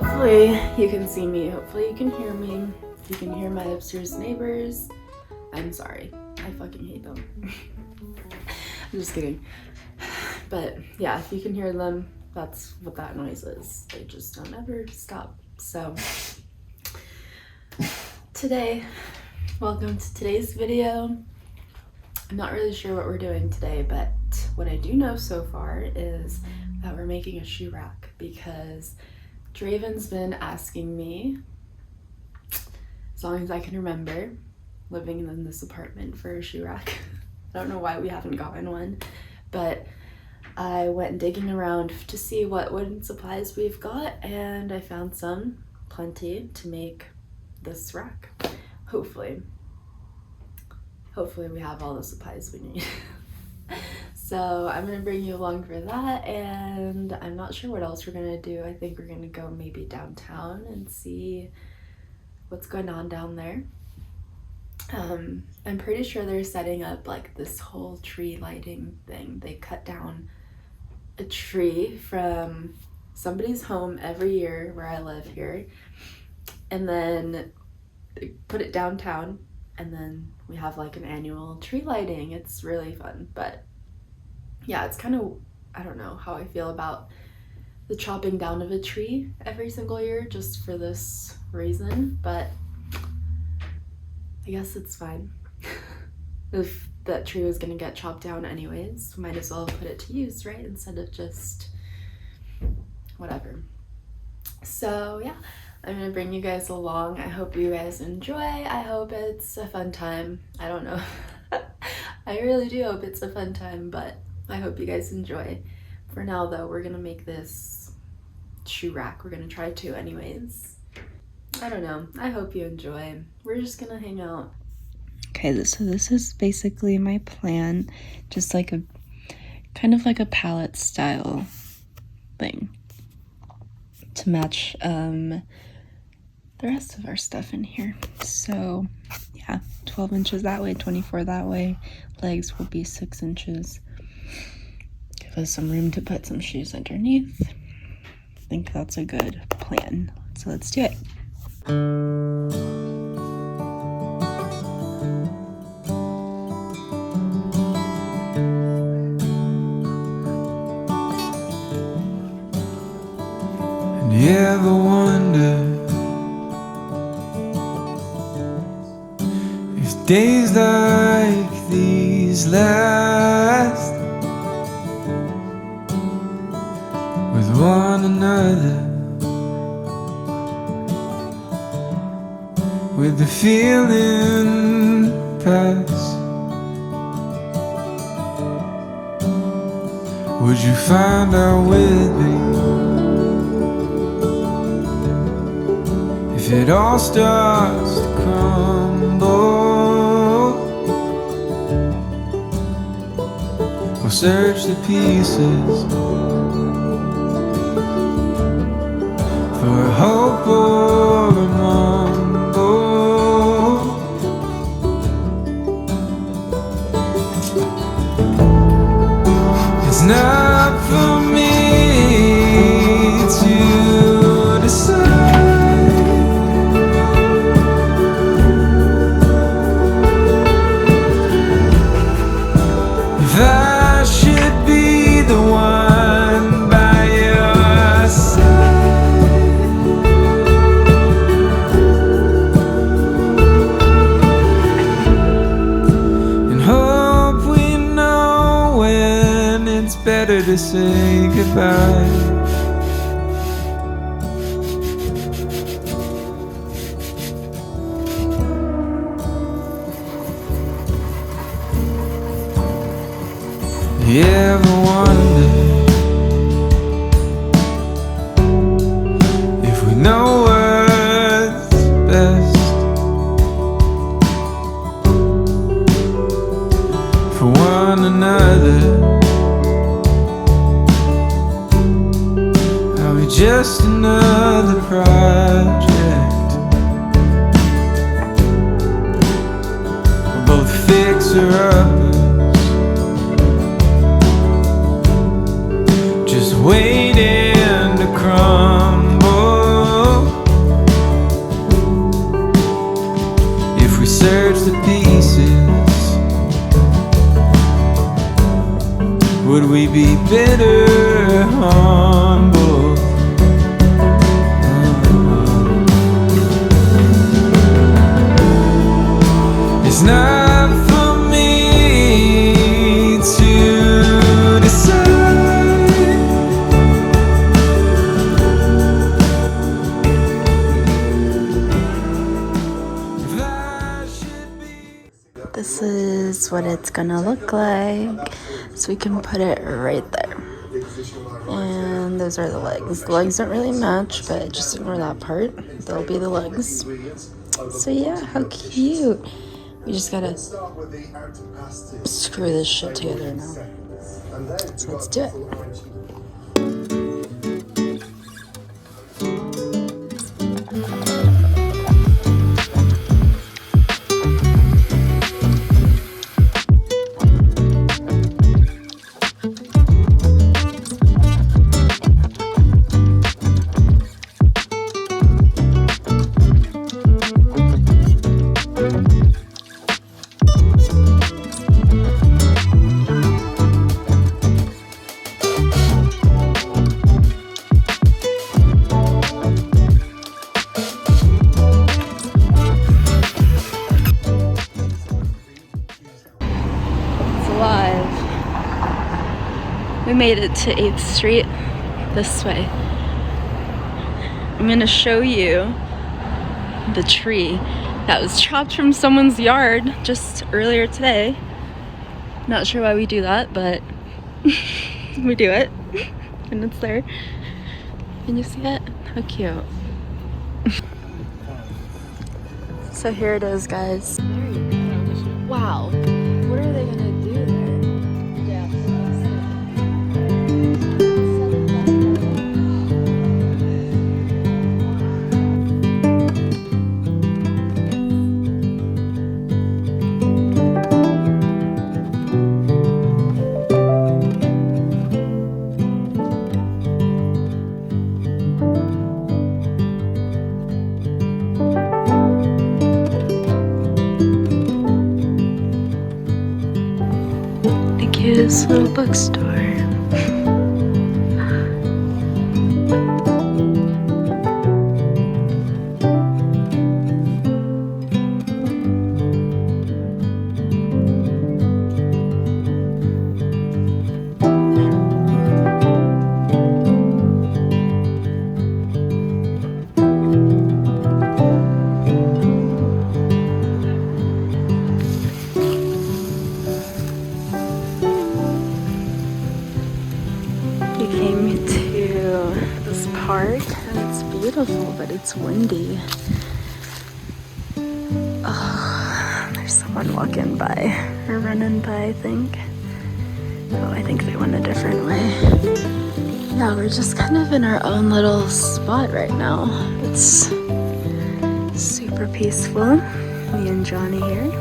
Hopefully you can see me, hopefully you can hear me. If you can hear my upstairs neighbors, I'm sorry. I fucking hate them. I'm just kidding. But yeah, if you can hear them, that's what that noise is. They just don't ever stop. So today, welcome to today's video. I'm not really sure what we're doing today, but what I do know so far is that we're making a shoe rack because Draven's been asking me, as long as I can remember, living in this apartment, for a shoe rack. I don't know why we haven't gotten one, but I went digging around to see what wooden supplies we've got, and I found plenty to make this rack. Hopefully we have all the supplies we need. So I'm gonna bring you along for that, and I'm not sure what else we're gonna do. I think we're gonna go maybe downtown and see what's going on down there. I'm pretty sure they're setting up like this whole tree lighting thing. They cut down a tree from somebody's home every year where I live here, and then they put it downtown, and then we have like an annual tree lighting. It's really fun, but yeah, it's kind of, I don't know how I feel about the chopping down of a tree every single year just for this reason, but I guess it's fine. If that tree was gonna get chopped down anyways, might as well put it to use, right? Instead of just whatever. So yeah, I'm gonna bring you guys along. I hope you guys enjoy. I hope it's a fun time. I don't know. I really do hope it's a fun time, but I hope you guys enjoy. For now though, we're gonna make this shoe rack. We're gonna try to anyways. I don't know. I hope you enjoy. We're just gonna hang out. Okay, so this is basically my plan. Just like a kind of like a palette style thing to match the rest of our stuff in here. So yeah, 12 inches that way, 24 that way. Legs will be 6 inches. Give us some room to put some shoes underneath. I think that's a good plan. So let's do it. And you ever wonder if days like these last with one another, with the feeling pass? Would you find out with me if it all starts to crumble? We'll search the pieces for a hope or a mumble. It's not for me to decide if I should be the one by your side. And hope we know when it's better to say goodbye. You ever wonder if we know what's best for one another? Are we just another project? We're both fixer-uppers, just waiting to crumble. would we be bitter, humble? It's not for me to decide if I should be. This is what it's gonna look like. So we can put it right there. And those are the legs. The legs don't really match, but just ignore that part. They'll be the legs. So yeah, how cute. We just gotta screw this shit together now. So let's do it. We made it to 8th Street this way. I'm gonna show you the tree that was chopped from someone's yard just earlier today. Not sure why we do that, but we do it and it's there. Can you see it? How cute. So here it is, guys. Wow. What are they gonna do there? Cutest little bookstore. We came to this park and it's beautiful, but it's windy. Oh, there's someone walking by or running by, I think. Oh, I think they went a different way. Yeah, we're just kind of in our own little spot right now. It's super peaceful. Me and Johnny here.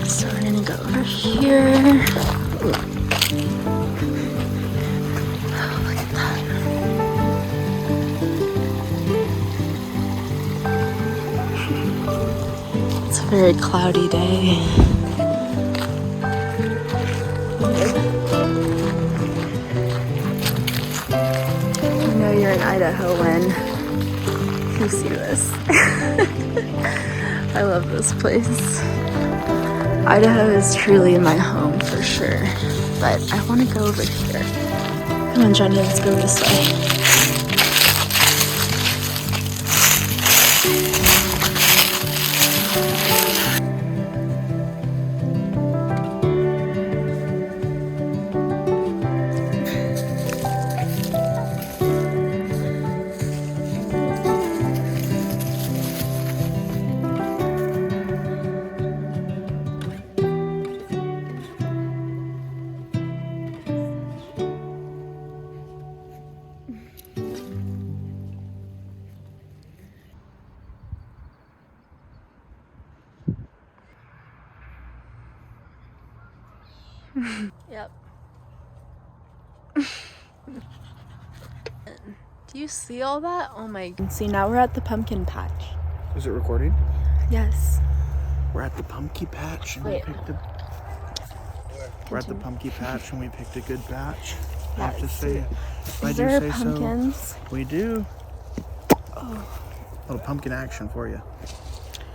So we're gonna go over here. Oh, look at that. It's a very cloudy day. You know you're in Idaho when you see this. I love this place. Idaho is truly my home for sure, but I want to go over here. Come on, Johnny, let's go this way. Yep. Do you see all that? Oh my god. See, now we're at the pumpkin patch. Is it recording? Yes. We're at the pumpkin patch and we picked the We're at the pumpkin patch and we picked a good batch. I have to Yes. say, if I Is do there say pumpkins? so. We do. Oh. A little pumpkin action for you.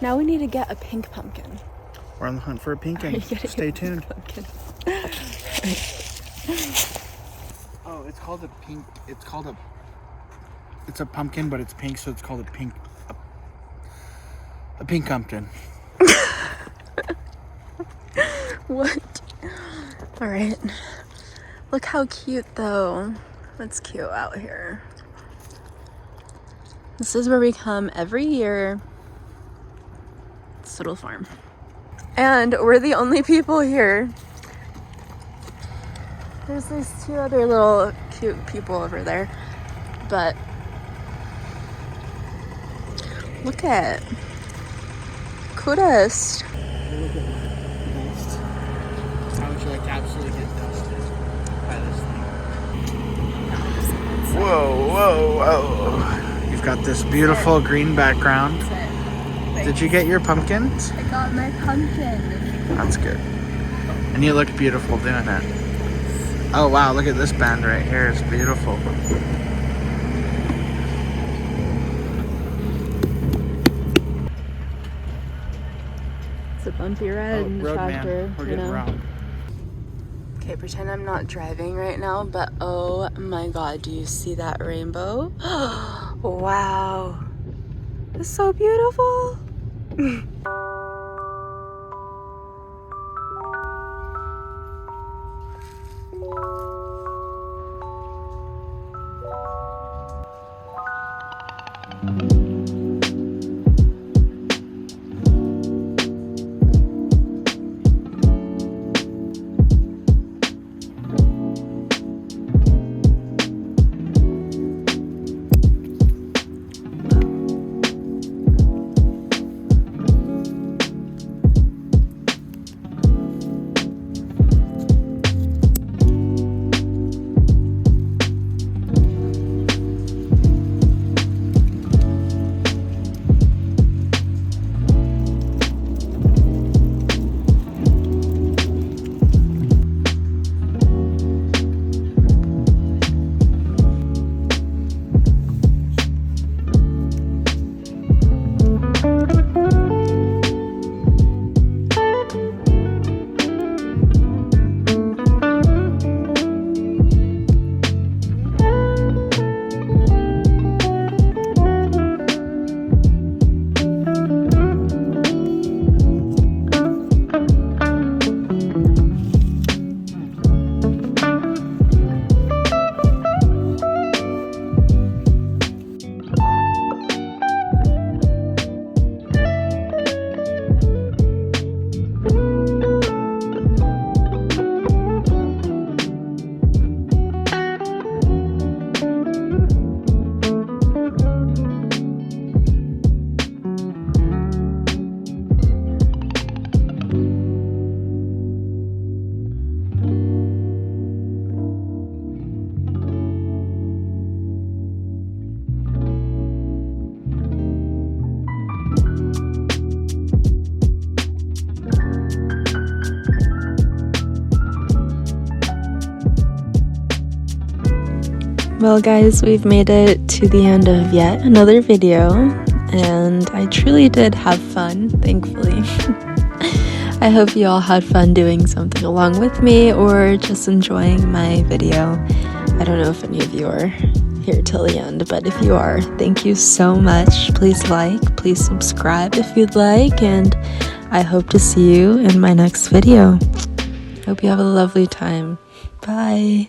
Now we need to get a pink pumpkin. We're on the hunt for a pumpkin. Stay tuned. Oh, it's called a pink. It's a pumpkin, but it's pink, so it's called a pink pumpkin. What? All right. Look how cute, though. That's cute out here. This is where we come every year. This little farm. And we're the only people here. There's these 2 other little cute people over there. But look at kudos. How would you like to absolutely get dusted by this thing? Whoa. You've got this beautiful green background. Did you get your pumpkins? I got my pumpkin. That's good. And you look beautiful doing it. Oh wow, look at this band right here. It's beautiful. It's a bumpy ride in the road tractor. man. We're getting wrong. Okay, pretend I'm not driving right now, but oh my god, do you see that rainbow? Wow. It's so beautiful. Well guys, we've made it to the end of yet another video, and I truly did have fun, thankfully. I hope you all had fun doing something along with me or just enjoying my video. I don't know if any of you are here till the end, but if you are, thank you so much. Please like, please subscribe if you'd like, and I hope to see you in my next video. Hope you have a lovely time. Bye.